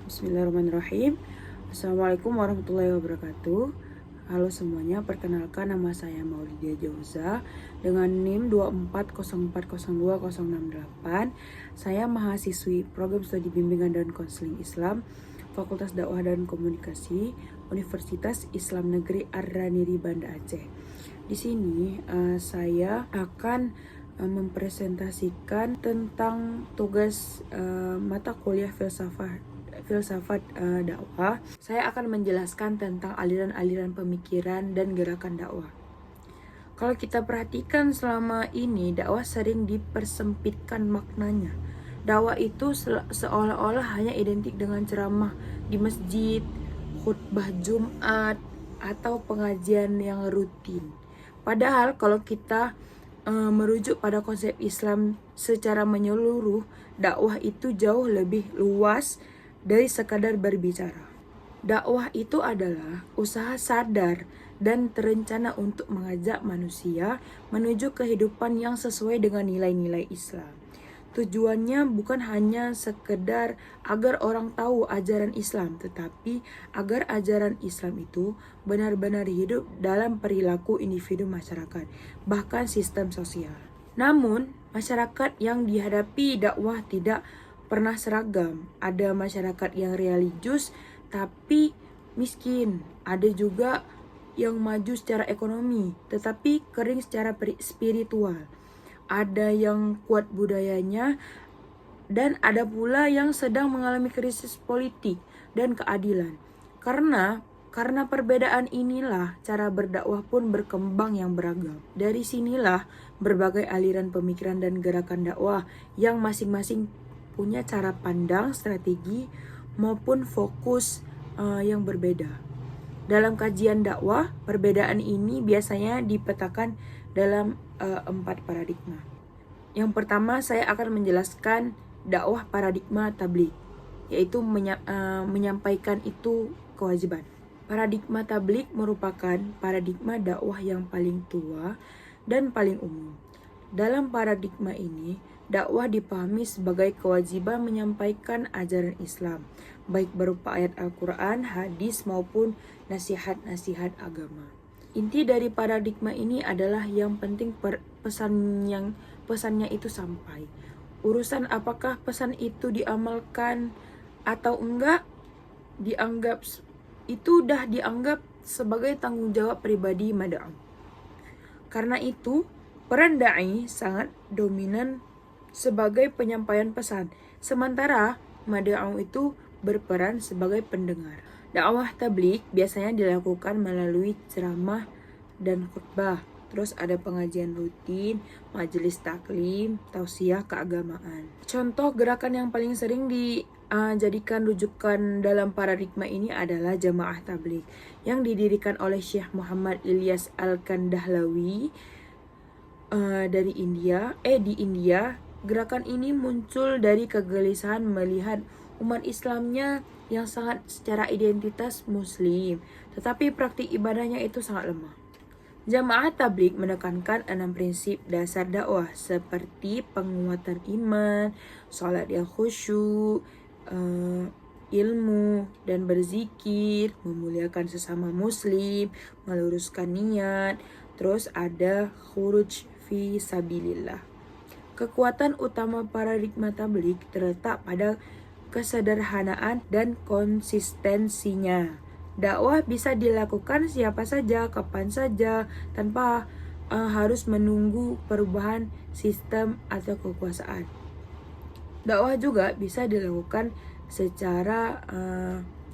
Bismillahirrahmanirrahim. Assalamualaikum warahmatullahi wabarakatuh. Halo semuanya, perkenalkan nama saya Maulidia Jauza dengan NIM 240402068. Saya mahasiswi program studi bimbingan dan konseling Islam Fakultas Dakwah dan Komunikasi Universitas Islam Negeri Ar-Raniri Banda Aceh. Di sini saya akan mempresentasikan tentang tugas mata kuliah filsafat dakwah. Saya akan menjelaskan tentang aliran-aliran pemikiran dan gerakan dakwah. Kalau kita perhatikan selama ini, dakwah sering dipersempitkan maknanya. Dakwah itu seolah-olah hanya identik dengan ceramah di masjid, khutbah Jumat, atau pengajian yang rutin. Padahal kalau kita merujuk pada konsep Islam secara menyeluruh, dakwah itu jauh lebih luas dari sekadar berbicara. Dakwah itu adalah usaha sadar dan terencana untuk mengajak manusia menuju kehidupan yang sesuai dengan nilai-nilai Islam. Tujuannya bukan hanya sekedar agar orang tahu ajaran Islam, tetapi agar ajaran Islam itu benar-benar hidup dalam perilaku individu masyarakat, bahkan sistem sosial. Namun, masyarakat yang dihadapi dakwah tidak pernah seragam. Ada masyarakat yang religius tapi miskin. Ada juga yang maju secara ekonomi tetapi kering secara spiritual. Ada yang kuat budayanya, dan ada pula yang sedang mengalami krisis politik dan keadilan. Karena perbedaan inilah cara berdakwah pun berkembang yang beragam. Dari sinilah berbagai aliran pemikiran dan gerakan dakwah yang masing-masing punya cara pandang, strategi, maupun fokus yang berbeda. Dalam kajian dakwah, perbedaan ini biasanya dipetakan dalam 4 paradigma. Yang pertama, saya akan menjelaskan dakwah paradigma tabligh, yaitu menyampaikan itu kewajiban. Paradigma tabligh merupakan paradigma dakwah yang paling tua dan paling umum. Dalam paradigma ini, dakwah dipahami sebagai kewajiban menyampaikan ajaran Islam, baik berupa ayat Al-Quran, hadis, maupun nasihat-nasihat agama. Inti dari paradigma ini adalah yang penting pesannya itu sampai. Urusan apakah pesan itu diamalkan atau enggak, dianggap sebagai tanggung jawab pribadi mad'u. Karena itu, peran dai sangat dominan sebagai penyampaian pesan, sementara mad'u itu berperan sebagai pendengar. Dakwah tabligh biasanya dilakukan melalui ceramah dan khutbah. Terus ada pengajian rutin, majelis taklim, tausiah keagamaan. Contoh gerakan yang paling sering dijadikan rujukan dalam paradigma ini adalah Jamaah Tabligh yang didirikan oleh Syekh Muhammad Ilyas Al-Kandahlawi di India. Gerakan ini muncul dari kegelisahan melihat umat Islamnya yang sangat secara identitas muslim, tetapi praktik ibadahnya itu sangat lemah. Jamaah Tabligh menekankan 6 prinsip dasar dakwah seperti penguatan iman, salat yang khusyuk, ilmu dan berzikir, memuliakan sesama muslim, meluruskan niat, terus ada khuruj fi sabilillah. Kekuatan utama paradigma tabligh terletak pada kesederhanaan dan konsistensinya. Dakwah bisa dilakukan siapa saja, kapan saja, tanpa harus menunggu perubahan sistem atau kekuasaan. Dakwah juga bisa dilakukan secara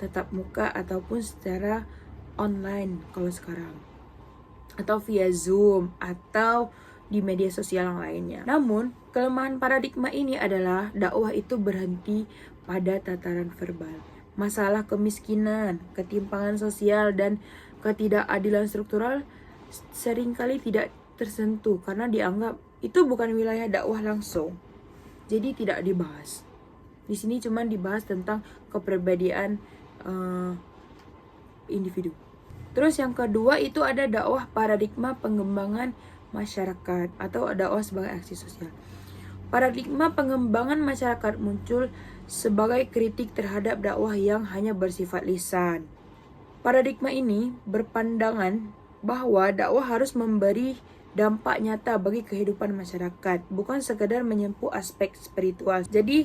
tatap muka ataupun secara online kalau sekarang, atau via Zoom atau di media sosial yang lainnya. Namun, kelemahan paradigma ini adalah dakwah itu berhenti pada tataran verbal. Masalah kemiskinan, ketimpangan sosial, dan ketidakadilan struktural seringkali tidak tersentuh karena dianggap itu bukan wilayah dakwah langsung. Jadi tidak dibahas. Di sini cuma dibahas tentang kepribadian individu. Terus yang kedua itu ada dakwah paradigma pengembangan masyarakat atau dakwah sebagai aksi sosial. Paradigma pengembangan masyarakat muncul sebagai kritik terhadap dakwah yang hanya bersifat lisan. Paradigma ini berpandangan bahwa dakwah harus memberi dampak nyata bagi kehidupan masyarakat, bukan sekadar menyempuh aspek spiritual. Jadi,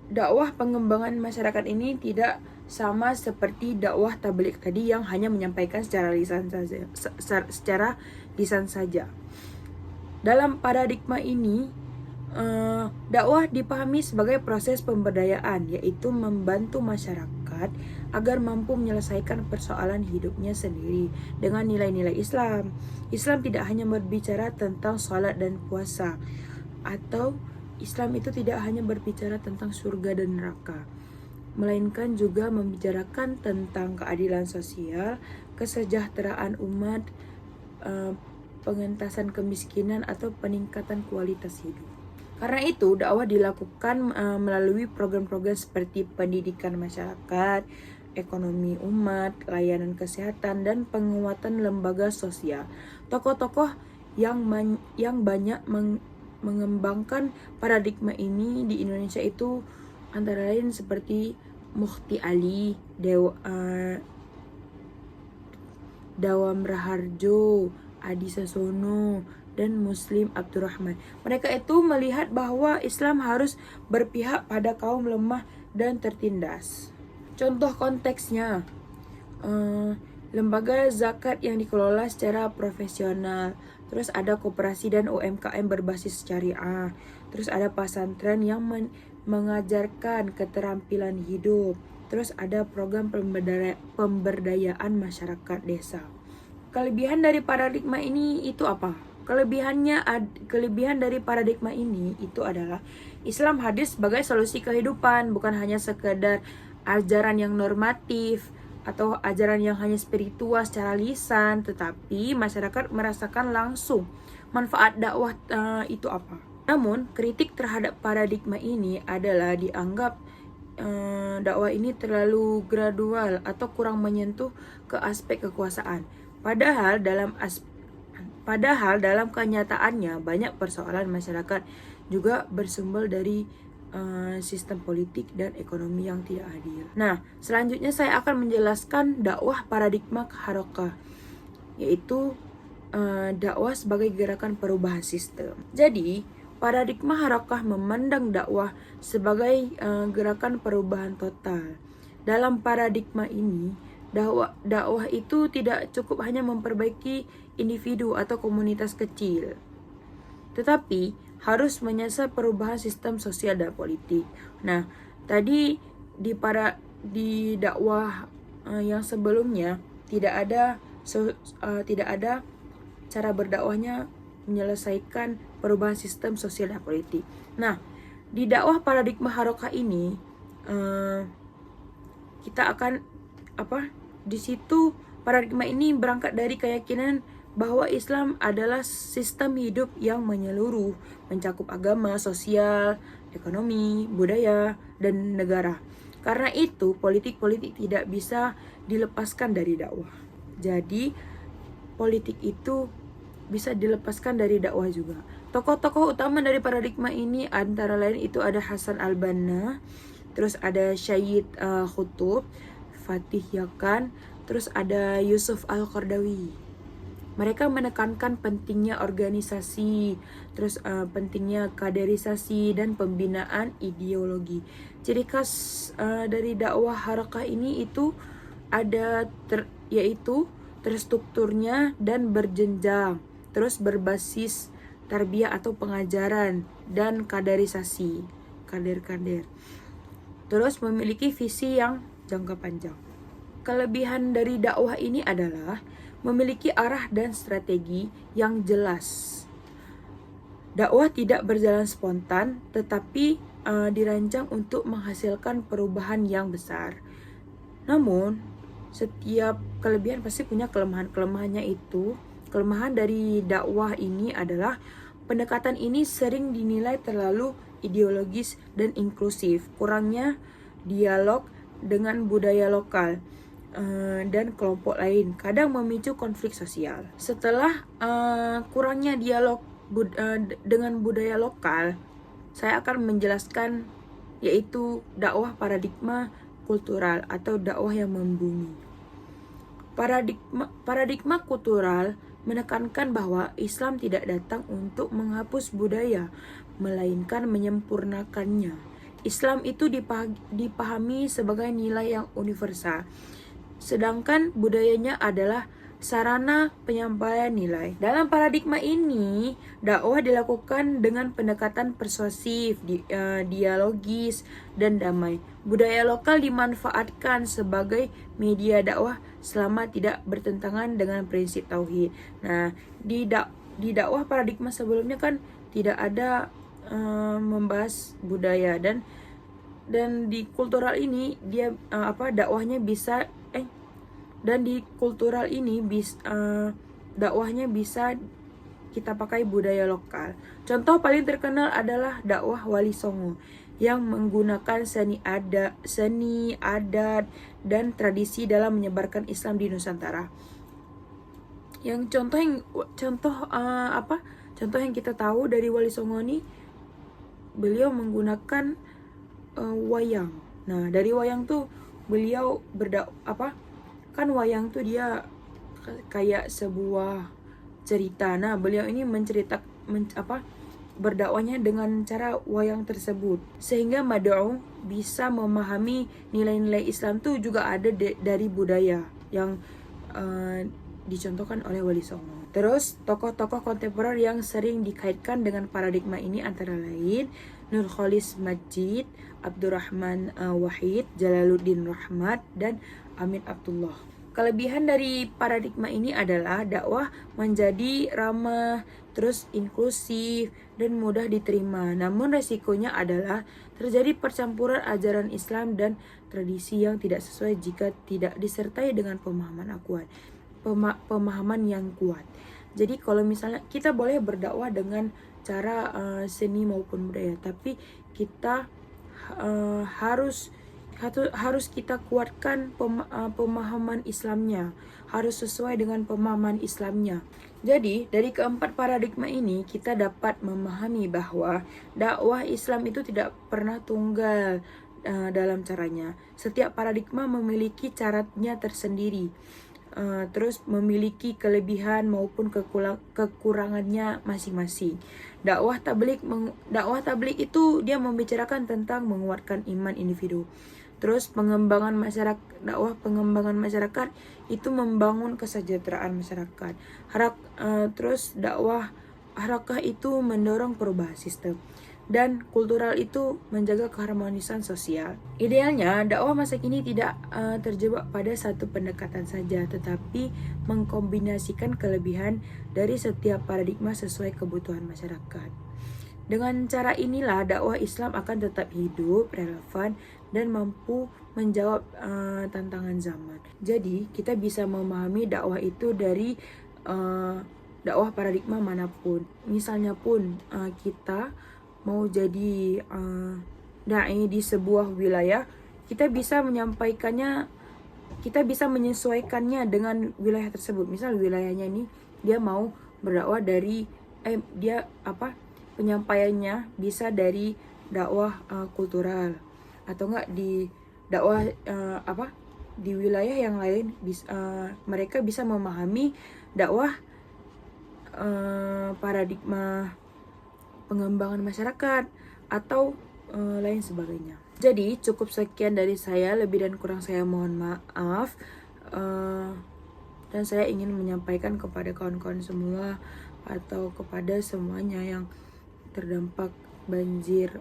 dakwah pengembangan masyarakat ini tidak sama seperti dakwah tabligh tadi yang hanya menyampaikan secara lisan saja. Dalam paradigma ini, dakwah dipahami sebagai proses pemberdayaan, yaitu membantu masyarakat agar mampu menyelesaikan persoalan hidupnya sendiri dengan nilai-nilai Islam. Islam tidak hanya berbicara tentang salat dan puasa, atau Islam itu tidak hanya berbicara tentang surga dan neraka, melainkan juga membicarakan tentang keadilan sosial, kesejahteraan umat, pengentasan kemiskinan, atau peningkatan kualitas hidup. Karena itu, dakwah dilakukan melalui program-program seperti pendidikan masyarakat, ekonomi umat, layanan kesehatan, dan penguatan lembaga sosial. Tokoh-tokoh yang banyak mengembangkan paradigma ini di Indonesia itu antara lain seperti Mukti Ali, Dawam Raharjo, Adi Sasono, dan Muslim Abdurrahman. Mereka itu melihat bahwa Islam harus berpihak pada kaum lemah dan tertindas. Contoh konteksnya, lembaga zakat yang dikelola secara profesional, terus ada koperasi dan UMKM berbasis syariah, terus ada pesantren yang mengajarkan keterampilan hidup, terus ada program pemberdayaan masyarakat desa. Kelebihan dari paradigma ini itu apa? Kelebihan dari paradigma ini itu adalah Islam hadir sebagai solusi kehidupan, bukan hanya sekedar ajaran yang normatif atau ajaran yang hanya spiritual secara lisan, tetapi masyarakat merasakan langsung manfaat dakwah itu apa. Namun, kritik terhadap paradigma ini adalah dianggap dakwah ini terlalu gradual atau kurang menyentuh ke aspek kekuasaan. Padahal dalam kenyataannya banyak persoalan masyarakat juga bersumber dari sistem politik dan ekonomi yang tidak adil. Nah, selanjutnya saya akan menjelaskan dakwah paradigma harokah, yaitu dakwah sebagai gerakan perubahan sistem. Jadi, paradigma harokah memandang dakwah sebagai gerakan perubahan total. Dalam paradigma ini, dakwah itu tidak cukup hanya memperbaiki individu atau komunitas kecil, tetapi harus menyasar perubahan sistem sosial dan politik. Nah, tadi di dakwah yang sebelumnya tidak ada cara berdakwahnya menyelesaikan perubahan sistem sosial dan politik. Nah, di dakwah paradigma harokah ini kita akan di situ paradigma ini berangkat dari keyakinan bahwa Islam adalah sistem hidup yang menyeluruh, mencakup agama, sosial, ekonomi, budaya, dan negara. Karena itu, politik tidak bisa dilepaskan dari dakwah. Jadi, politik itu bisa dilepaskan dari dakwah juga. Tokoh-tokoh utama dari paradigma ini antara lain itu ada Hasan al-Banna, terus ada Syed Qutb, Fatih Yakan, terus ada Yusuf al-Qaradawi. Mereka menekankan pentingnya organisasi, terus pentingnya kaderisasi dan pembinaan ideologi. Ciri khas dari dakwah harakah ini itu ada yaitu terstrukturnya dan berjenjang, terus berbasis tarbiyah atau pengajaran dan kaderisasi, kader. Terus memiliki visi yang jangka panjang. Kelebihan dari dakwah ini adalah memiliki arah dan strategi yang jelas. Dakwah tidak berjalan spontan, tetapi dirancang untuk menghasilkan perubahan yang besar. Namun, setiap kelebihan pasti punya kelemahannya itu. Kelemahan dari dakwah ini adalah pendekatan ini sering dinilai terlalu ideologis dan inklusif, kurangnya dialog dengan budaya lokal dan kelompok lain, kadang memicu konflik sosial. Setelah kurangnya dialog dengan budaya lokal, saya akan menjelaskan yaitu dakwah paradigma kultural atau dakwah yang membumi. Paradigma kultural menekankan bahwa Islam tidak datang untuk menghapus budaya, melainkan menyempurnakannya. Islam itu dipahami sebagai nilai yang universal, sedangkan budayanya adalah sarana penyampaian nilai. Dalam paradigma ini, dakwah dilakukan dengan pendekatan persuasif, dialogis, dan damai. Budaya lokal dimanfaatkan sebagai media dakwah selama tidak bertentangan dengan prinsip tauhid. Nah, di dakwah paradigma sebelumnya kan tidak ada membahas budaya, dan di kultural ini dia dakwahnya bisa dan di kultural ini dakwahnya bisa kita pakai budaya lokal. Contoh paling terkenal adalah dakwah Wali Songo yang menggunakan seni adat, dan tradisi dalam menyebarkan Islam di Nusantara. Yang contoh yang kita tahu dari Wali Songo ini, beliau menggunakan wayang. Nah, dari wayang tuh beliau kan wayang tuh dia kayak sebuah cerita. Nah, beliau ini berdakwahnya dengan cara wayang tersebut, sehingga mad'u bisa memahami nilai-nilai Islam tuh juga ada dari budaya yang dicontohkan oleh Wali Songo. Terus tokoh-tokoh kontemporer yang sering dikaitkan dengan paradigma ini antara lain Nurcholish Madjid, Abdurrahman Wahid, Jalaluddin Rahmat, dan Amin Abdullah. Kelebihan dari paradigma ini adalah dakwah menjadi ramah, terus inklusif, dan mudah diterima. Namun resikonya adalah terjadi percampuran ajaran Islam dan tradisi yang tidak sesuai jika tidak disertai dengan pemahaman yang kuat. Jadi kalau misalnya kita boleh berdakwah dengan cara seni maupun budaya, tapi kita harus kita kuatkan pemahaman Islamnya, harus sesuai dengan pemahaman Islamnya. Jadi dari keempat paradigma ini kita dapat memahami bahwa dakwah Islam itu tidak pernah tunggal dalam caranya. Setiap paradigma memiliki caranya tersendiri, terus memiliki kelebihan maupun kekurangannya masing-masing. Dakwah tabligh itu dia membicarakan tentang menguatkan iman individu. Terus dakwah pengembangan masyarakat itu membangun kesejahteraan masyarakat. Terus dakwah harakah itu mendorong perubahan sistem, dan kultural itu menjaga keharmonisan sosial. Idealnya dakwah masa kini tidak terjebak pada satu pendekatan saja, tetapi mengkombinasikan kelebihan dari setiap paradigma sesuai kebutuhan masyarakat. Dengan cara inilah dakwah Islam akan tetap hidup, relevan, dan mampu menjawab tantangan zaman. Jadi kita bisa memahami dakwah itu dari dakwah paradigma manapun. Misalnya pun kita mau jadi dai di sebuah wilayah, kita bisa menyesuaikannya dengan wilayah tersebut. Misal wilayahnya ini dia mau berdakwah dari penyampaiannya bisa dari dakwah kultural, atau enggak di dakwah di wilayah yang lain mereka bisa memahami dakwah paradigma pengembangan masyarakat atau lain sebagainya. Jadi cukup sekian dari saya, lebih dan kurang saya mohon maaf. Dan saya ingin menyampaikan kepada kawan-kawan semua atau kepada semuanya yang terdampak banjir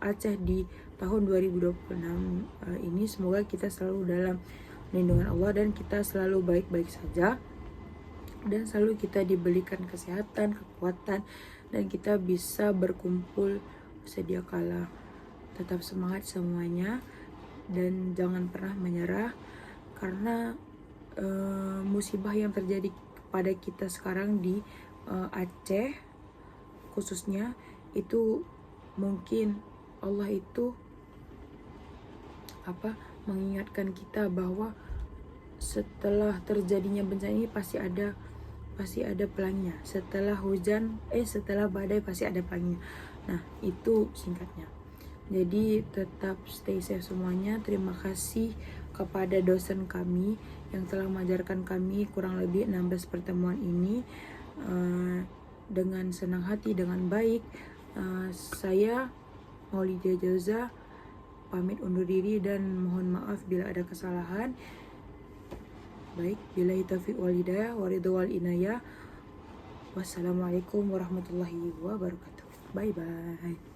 Aceh di tahun 2026 ini, semoga kita selalu dalam lindungan Allah dan kita selalu baik-baik saja, dan selalu kita diberikan kesehatan, kekuatan, dan kita bisa berkumpul sedia kala. Tetap semangat semuanya dan jangan pernah menyerah, karena musibah yang terjadi pada kita sekarang di Aceh khususnya itu mungkin Allah itu mengingatkan kita bahwa setelah terjadinya bencana ini pasti ada pelangnya. Setelah badai pasti ada pelangnya. Nah, itu singkatnya. Jadi tetap stay safe semuanya. Terima kasih kepada dosen kami yang telah mengajarkan kami kurang lebih 16 pertemuan ini dengan senang hati, dengan baik. Saya Maulidia Jauza pamit undur diri dan mohon maaf bila ada kesalahan. Baik, billahi taufiq wal hidayah wa ridho wal inayah. Wassalamualaikum warahmatullahi wabarakatuh. Bye bye.